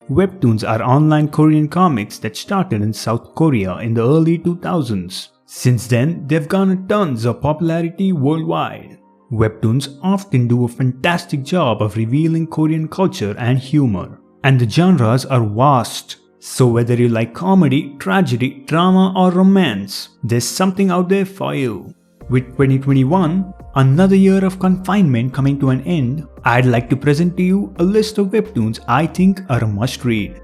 Webtoons are online Korean comics that started in South Korea in the early 2000s. Since then, they've garnered tons of popularity worldwide. Webtoons often do a fantastic job of revealing Korean culture and humor. And the genres are vast. So whether you like comedy, tragedy, drama or romance, there's something out there for you. With 2021, another year of confinement coming to an end, I'd like to present to you a list of webtoons I think are a must read.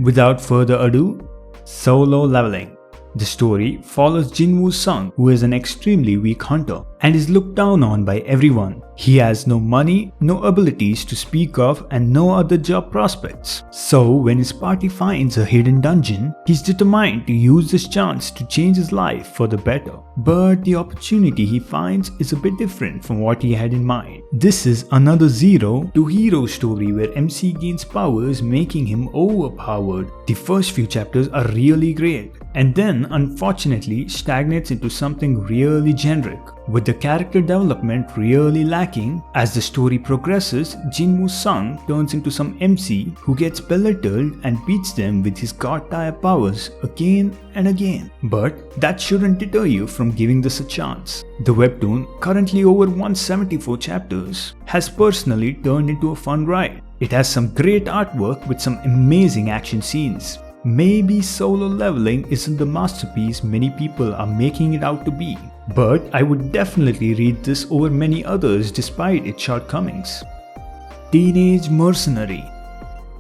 Without further ado, Solo Leveling. The story follows Jinwoo Sung, who is an extremely weak hunter and is looked down on by everyone. He has no money, no abilities to speak of and no other job prospects. So when his party finds a hidden dungeon, he's determined to use this chance to change his life for the better. But the opportunity he finds is a bit different from what he had in mind. This is another zero to hero story where MC gains powers, making him overpowered. The first few chapters are really great, and then unfortunately stagnates into something really generic, with the character development really lacking. As the story progresses, Jinwoo Sung turns into some MC who gets belittled and beats them with his god-tier powers again and again. But that shouldn't deter you from giving this a chance. The webtoon, currently over 174 chapters, has personally turned into a fun ride. It has some great artwork with some amazing action scenes. Maybe Solo Leveling isn't the masterpiece many people are making it out to be, but I would definitely read this over many others despite its shortcomings. Teenage Mercenary.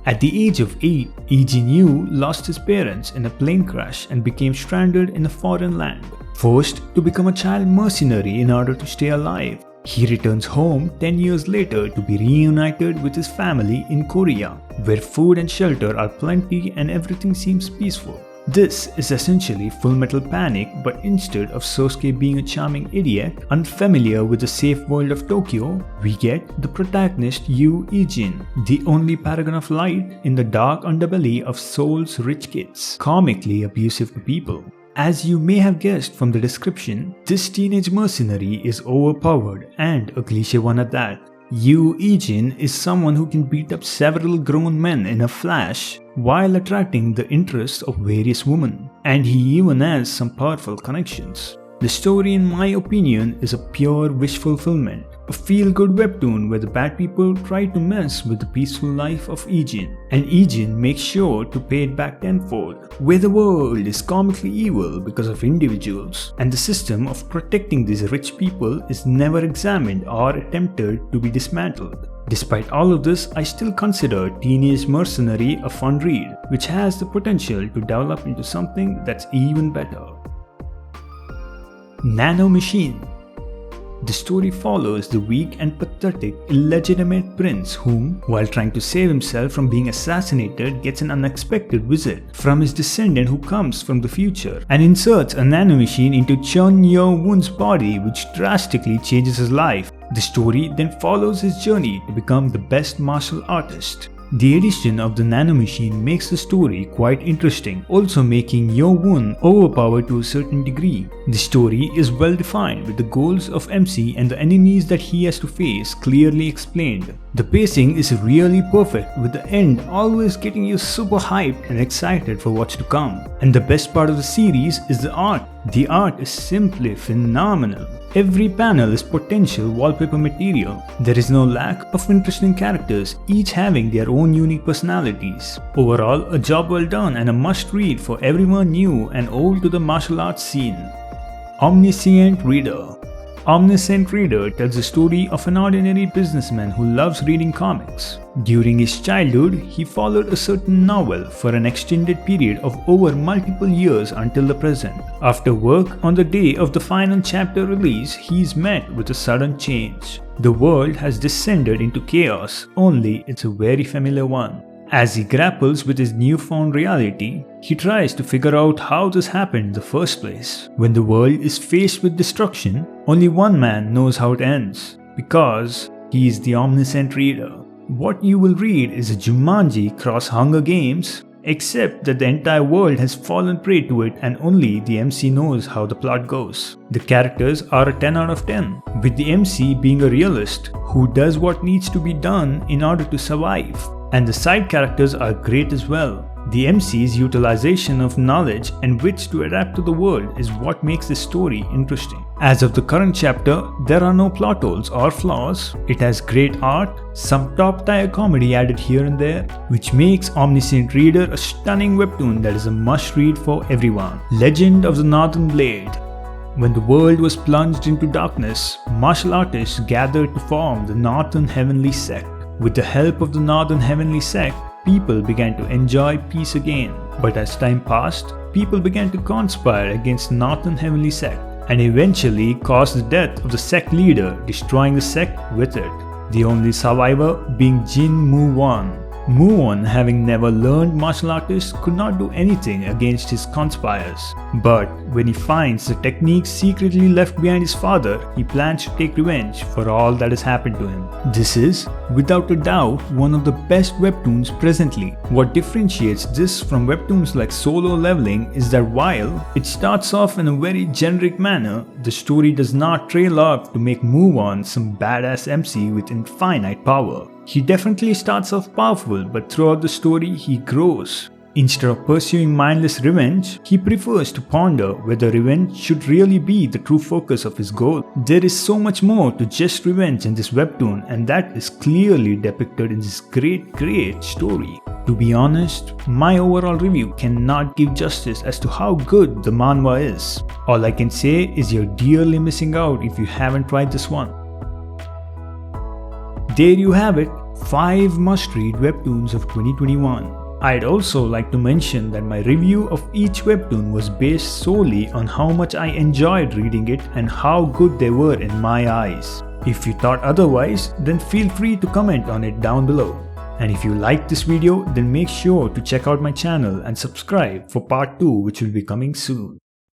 At the age of 8, Lee Yu lost his parents in a plane crash and became stranded in a foreign land, forced to become a child mercenary in order to stay alive. He returns home 10 years later to be reunited with his family in Korea, where food and shelter are plenty and everything seems peaceful. This is essentially Full Metal Panic, but instead of Sosuke being a charming idiot, unfamiliar with the safe world of Tokyo, we get the protagonist Yu Ijin, the only paragon of light in the dark underbelly of Seoul's rich kids, comically abusive to people. As you may have guessed from the description, this teenage mercenary is overpowered and a cliché one at that. Yu Ijin is someone who can beat up several grown men in a flash while attracting the interest of various women, and he even has some powerful connections. The story, in my opinion, is a pure wish fulfillment, a feel-good webtoon where the bad people try to mess with the peaceful life of Ijin, and Ijin makes sure to pay it back tenfold, where the world is comically evil because of individuals, and the system of protecting these rich people is never examined or attempted to be dismantled. Despite all of this, I still consider Teenage Mercenary a fun read, which has the potential to develop into something that's even better. Nano Machine. The story follows the weak and pathetic illegitimate prince whom, while trying to save himself from being assassinated, gets an unexpected visit from his descendant who comes from the future and inserts a nanomachine into Chun Yo-won's body, which drastically changes his life. The story then follows his journey to become the best martial artist. The addition of the nanomachine makes the story quite interesting, also making Yo-won overpowered to a certain degree. The story is well defined with the goals of MC and the enemies that he has to face clearly explained. The pacing is really perfect, with the end always getting you super hyped and excited for what's to come. And the best part of the series is the art. The art is simply phenomenal. Every panel is potential wallpaper material. There is no lack of interesting characters, each having their own unique personalities. Overall, a job well done and a must read for everyone new and old to the martial arts scene. Omniscient Reader. Omniscient Reader tells the story of an ordinary businessman who loves reading comics. During his childhood, he followed a certain novel for an extended period of over multiple years until the present. After work on the day of the final chapter release, he is met with a sudden change. The world has descended into chaos, only it's a very familiar one. As he grapples with his newfound reality, he tries to figure out how this happened in the first place. When the world is faced with destruction, only one man knows how it ends, because he is the Omniscient Reader. What you will read is a Jumanji cross Hunger Games, except that the entire world has fallen prey to it and only the MC knows how the plot goes. The characters are a 10 out of 10, with the MC being a realist who does what needs to be done in order to survive. And the side characters are great as well. The MC's utilization of knowledge and wits to adapt to the world is what makes this story interesting. As of the current chapter, there are no plot holes or flaws. It has great art, some top-tier comedy added here and there, which makes Omniscient Reader a stunning webtoon that is a must-read for everyone. Legend of the Northern Blade. When the world was plunged into darkness, martial artists gathered to form the Northern Heavenly Sect. With the help of the Northern Heavenly Sect, people began to enjoy peace again. But as time passed, people began to conspire against the Northern Heavenly Sect and eventually caused the death of the sect leader, destroying the sect with it. The only survivor being Jin Moo-won. Moo-won, having never learned martial arts, could not do anything against his conspirators. But when he finds the techniques secretly left behind his father, he plans to take revenge for all that has happened to him. This is, without a doubt, one of the best webtoons presently. What differentiates this from webtoons like Solo Leveling is that while it starts off in a very generic manner, the story does not trail off to make Moo-won some badass MC with infinite power. He definitely starts off powerful, but throughout the story he grows. Instead of pursuing mindless revenge, he prefers to ponder whether revenge should really be the true focus of his goal. There is so much more to just revenge in this webtoon, and that is clearly depicted in this great story. To be honest, my overall review cannot give justice as to how good the manhwa is. All I can say is you're dearly missing out if you haven't tried this one. There you have it, 5 must-read webtoons of 2021. I'd also like to mention that my review of each webtoon was based solely on how much I enjoyed reading it and how good they were in my eyes. If you thought otherwise, then feel free to comment on it down below. And if you liked this video, then make sure to check out my channel and subscribe for part 2, which will be coming soon.